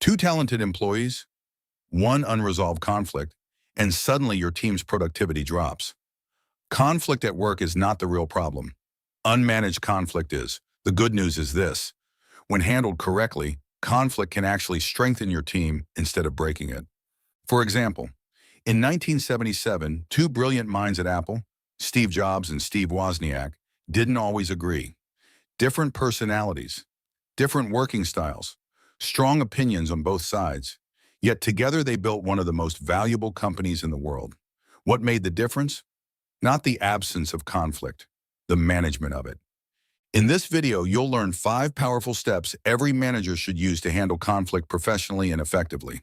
Two talented employees, one unresolved conflict, and suddenly your team's productivity drops. Conflict at work is not the real problem. Unmanaged conflict is. The good news is this: when handled correctly, conflict can actually strengthen your team instead of breaking it. For example, in 1977, two brilliant minds at Apple, Steve Jobs and Steve Wozniak, didn't always agree. Different personalities, different working styles, strong opinions on both sides. Yet together they built one of the most valuable companies in the world. What made the difference? Not the absence of conflict, the management of it. In this video, you'll learn 5 powerful steps every manager should use to handle conflict professionally and effectively.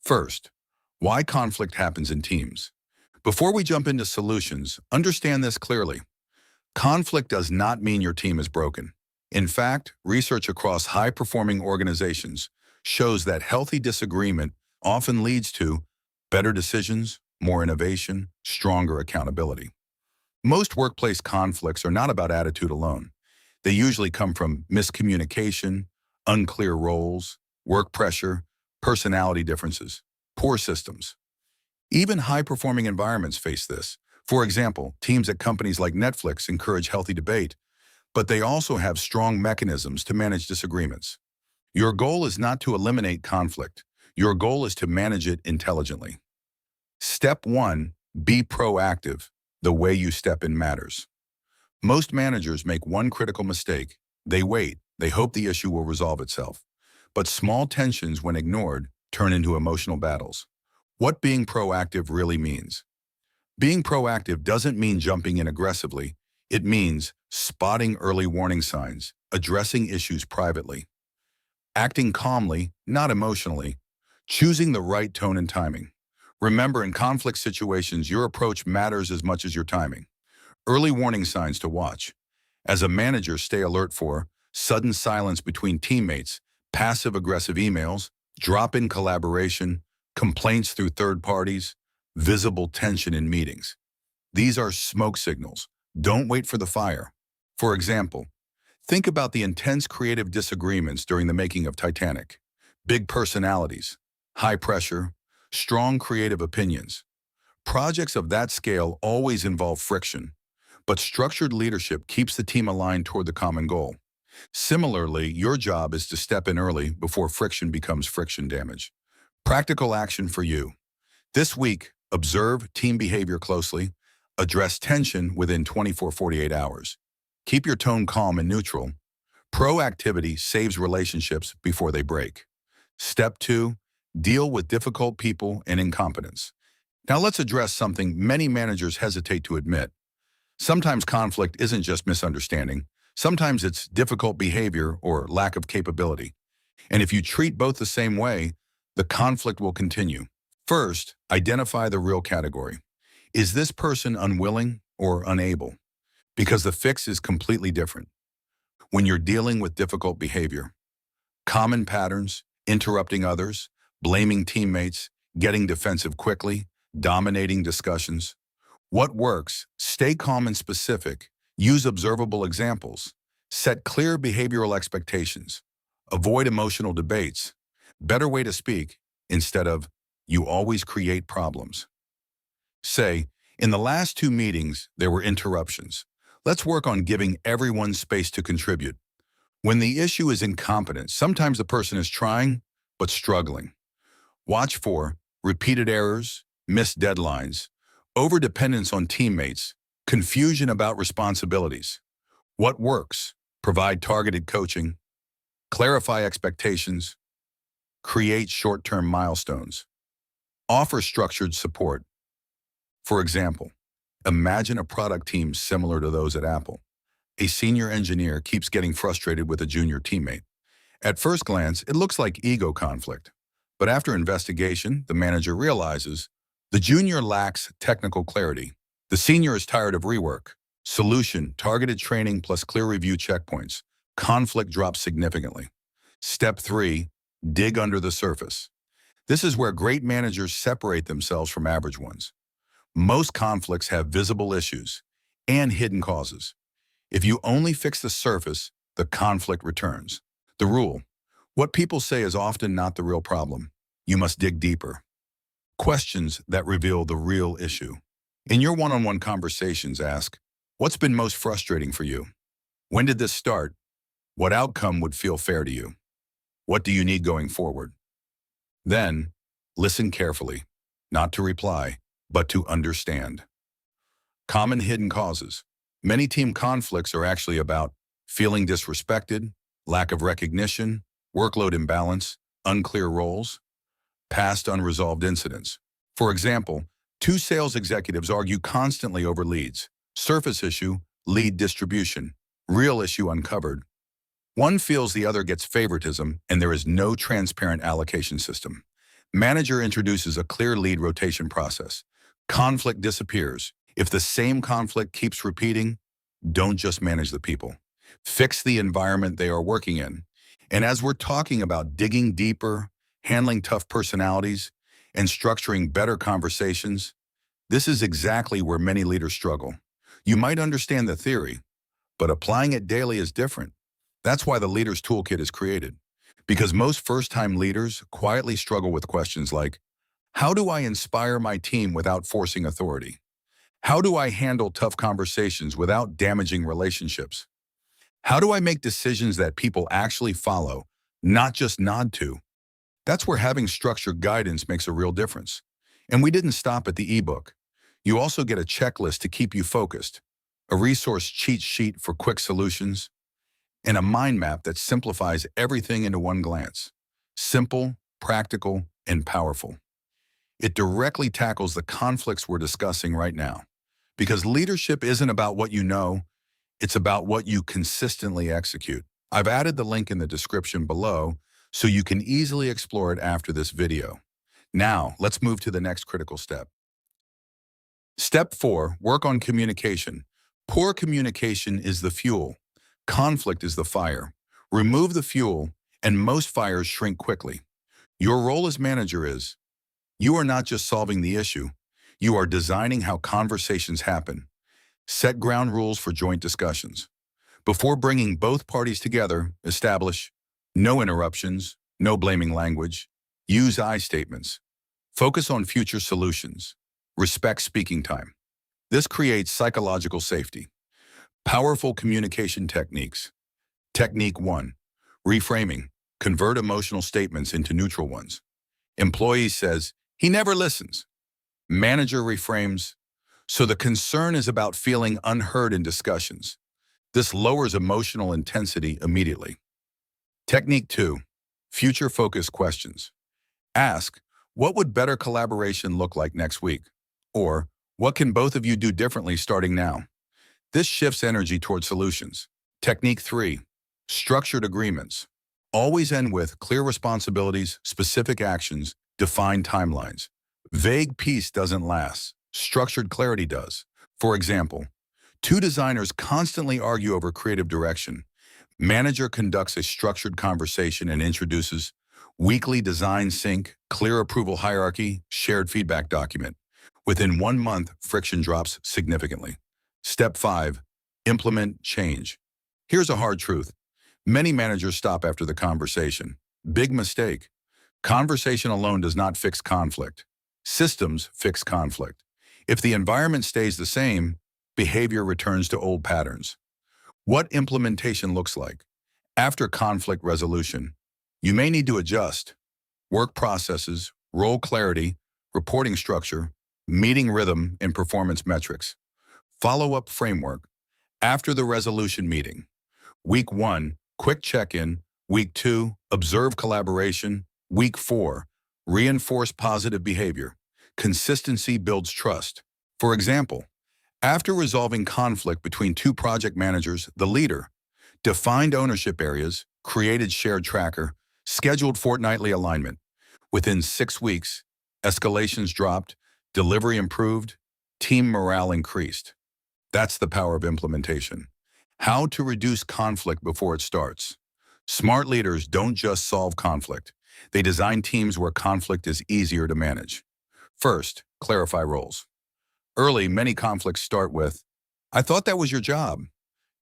First, why conflict happens in teams. Before we jump into solutions, understand this clearly. Conflict does not mean your team is broken. In fact, research across high-performing organizations shows that healthy disagreement often leads to better decisions, more innovation, stronger accountability. Most workplace conflicts are not about attitude alone. They usually come from miscommunication, unclear roles, work pressure, personality differences, poor systems. Even high-performing environments face this. For example, teams at companies like Netflix encourage healthy debate, but they also have strong mechanisms to manage disagreements. Your goal is not to eliminate conflict. Your goal is to manage it intelligently. Step 1, be proactive. The way you step in matters. Most managers make one critical mistake. They wait. They hope the issue will resolve itself. But small tensions, when ignored, turn into emotional battles. What being proactive really means? Being proactive doesn't mean jumping in aggressively. It means spotting early warning signs, addressing issues privately, acting calmly, not emotionally, choosing the right tone and timing. Remember, in conflict situations, your approach matters as much as your timing. Early warning signs to watch. As a manager, stay alert for sudden silence between teammates, passive-aggressive emails, drop-in collaboration, complaints through third parties, visible tension in meetings. These are smoke signals. Don't wait for the fire. For example, think about the intense creative disagreements during the making of Titanic. Big personalities, high pressure, strong creative opinions. Projects of that scale always involve friction, but structured leadership keeps the team aligned toward the common goal. Similarly, your job is to step in early before friction becomes friction damage. Practical action for you. This week, observe team behavior closely, address tension within 24-48 hours. Keep your tone calm and neutral. Proactivity saves relationships before they break. Step 2, deal with difficult people and incompetence. Now let's address something many managers hesitate to admit. Sometimes conflict isn't just misunderstanding. Sometimes it's difficult behavior or lack of capability. And if you treat both the same way, the conflict will continue. First, identify the real category. Is this person unwilling or unable? Because the fix is completely different. When you're dealing with difficult behavior, common patterns, interrupting others, blaming teammates, getting defensive quickly, dominating discussions. What works? Stay calm and specific. Use observable examples. Set clear behavioral expectations. Avoid emotional debates. Better way to speak instead of, "You always create problems." Say, "In the last 2 meetings, there were interruptions. Let's work on giving everyone space to contribute." When the issue is incompetence, sometimes the person is trying, but struggling. Watch for repeated errors, missed deadlines, overdependence on teammates, confusion about responsibilities. What works? Provide targeted coaching, clarify expectations, create short-term milestones, offer structured support. For example, imagine a product team similar to those at Apple. A senior engineer keeps getting frustrated with a junior teammate. At first glance, it looks like ego conflict. But after investigation, the manager realizes the junior lacks technical clarity. The senior is tired of rework. Solution: targeted training plus clear review checkpoints. Conflict drops significantly. Step 3, dig under the surface. This is where great managers separate themselves from average ones. Most conflicts have visible issues and hidden causes. If you only fix the surface, the conflict returns. The rule: What people say is often not the real problem. You must dig deeper. Questions that reveal the real issue. In your one-on-one conversations, ask, what's been most frustrating for you? When did this start? What outcome would feel fair to you? What do you need going forward? Then, listen carefully, not to reply, but to understand. Common hidden causes. Many team conflicts are actually about feeling disrespected, lack of recognition, workload imbalance, unclear roles, past unresolved incidents. For example, two sales executives argue constantly over leads. Surface issue, lead distribution. Real issue uncovered. One feels the other gets favoritism, and there is no transparent allocation system. Manager introduces a clear lead rotation process. Conflict disappears. If the same conflict keeps repeating, don't just manage the people. Fix the environment they are working in. And as we're talking about digging deeper, handling tough personalities, and structuring better conversations, this is exactly where many leaders struggle. You might understand the theory, but applying it daily is different. That's why the Leaders Toolkit is created. Because most first-time leaders quietly struggle with questions like, how do I inspire my team without forcing authority? How do I handle tough conversations without damaging relationships? How do I make decisions that people actually follow, not just nod to? That's where having structured guidance makes a real difference. And we didn't stop at the ebook. You also get a checklist to keep you focused, a resource cheat sheet for quick solutions, and a mind map that simplifies everything into one glance. Simple, practical, and powerful. It directly tackles the conflicts we're discussing right now. Because leadership isn't about what you know, it's about what you consistently execute. I've added the link in the description below so you can easily explore it after this video. Now, let's move to the next critical step. Step 4, work on communication. Poor communication is the fuel. Conflict is the fire. Remove the fuel, and most fires shrink quickly. Your role as manager is, you are not just solving the issue, you are designing how conversations happen. Set ground rules for joint discussions. Before bringing both parties together, establish no interruptions, no blaming language, use I statements. Focus on future solutions. Respect speaking time. This creates psychological safety. Powerful communication techniques. Technique 1. Reframing. Convert emotional statements into neutral ones. Employee says, he never listens. Manager reframes, so the concern is about feeling unheard in discussions. This lowers emotional intensity immediately. Technique 2. Future-focused questions. Ask, what would better collaboration look like next week? Or, what can both of you do differently starting now? This shifts energy toward solutions. Technique 3. Structured agreements. Always end with clear responsibilities, specific actions, defined timelines. Vague peace doesn't last. Structured clarity does. For example, two designers constantly argue over creative direction. Manager conducts a structured conversation and introduces weekly design sync, clear approval hierarchy, shared feedback document. Within 1 month, friction drops significantly. Step 5. Implement change. Here's a hard truth. Many managers stop after the conversation. Big mistake. Conversation alone does not fix conflict. Systems fix conflict. If the environment stays the same, behavior returns to old patterns. What implementation looks like? After conflict resolution, you may need to adjust work processes, role clarity, reporting structure, meeting rhythm, and performance metrics. Follow-up framework. After the resolution meeting. Week 1, quick check-in. Week 2, observe collaboration. Week 4, reinforce positive behavior. Consistency builds trust. For example, after resolving conflict between two project managers, the leader defined ownership areas, created shared tracker, scheduled fortnightly alignment. Within 6 weeks, escalations dropped, delivery improved, team morale increased. That's the power of implementation. How to reduce conflict before it starts. Smart leaders don't just solve conflict. They design teams where conflict is easier to manage. First, clarify roles. Early, many conflicts start with, I thought that was your job.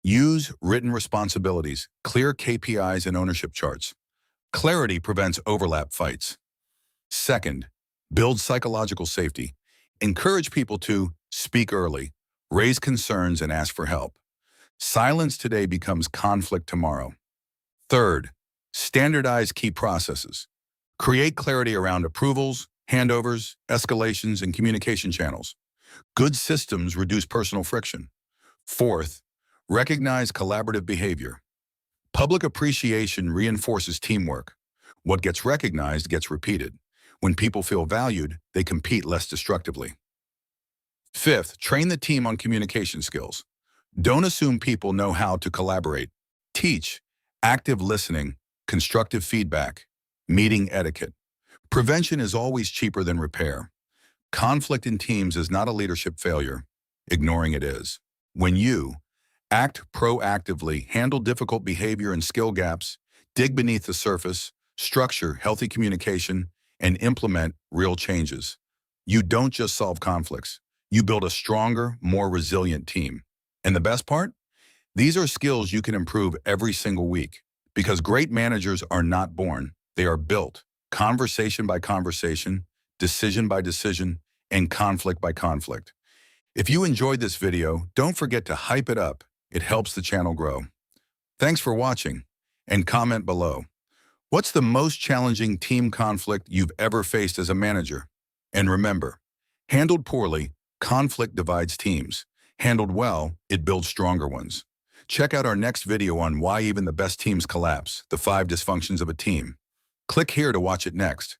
Use written responsibilities, clear KPIs and ownership charts. Clarity prevents overlap fights. Second, build psychological safety. Encourage people to speak early, raise concerns, and ask for help. Silence today becomes conflict tomorrow. Third, standardize key processes. Create clarity around approvals, handovers, escalations, and communication channels. Good systems reduce personal friction. Fourth, recognize collaborative behavior. Public appreciation reinforces teamwork. What gets recognized gets repeated. When people feel valued, they compete less destructively. Fifth, train the team on communication skills. Don't assume people know how to collaborate. Teach active listening, constructive feedback, meeting etiquette. Prevention is always cheaper than repair. Conflict in teams is not a leadership failure. Ignoring it is. When you act proactively, handle difficult behavior and skill gaps, dig beneath the surface, structure healthy communication, and implement real changes, you don't just solve conflicts. You build a stronger, more resilient team. And the best part? These are skills you can improve every single week, because great managers are not born. They are built, conversation by conversation, decision by decision, and conflict by conflict. If you enjoyed this video, don't forget to hype it up. It helps the channel grow. Thanks for watching, and comment below. What's the most challenging team conflict you've ever faced as a manager? And remember, handled poorly, conflict divides teams. Handled well, it builds stronger ones. Check out our next video on why even the best teams collapse, the 5 dysfunctions of a team. Click here to watch it next.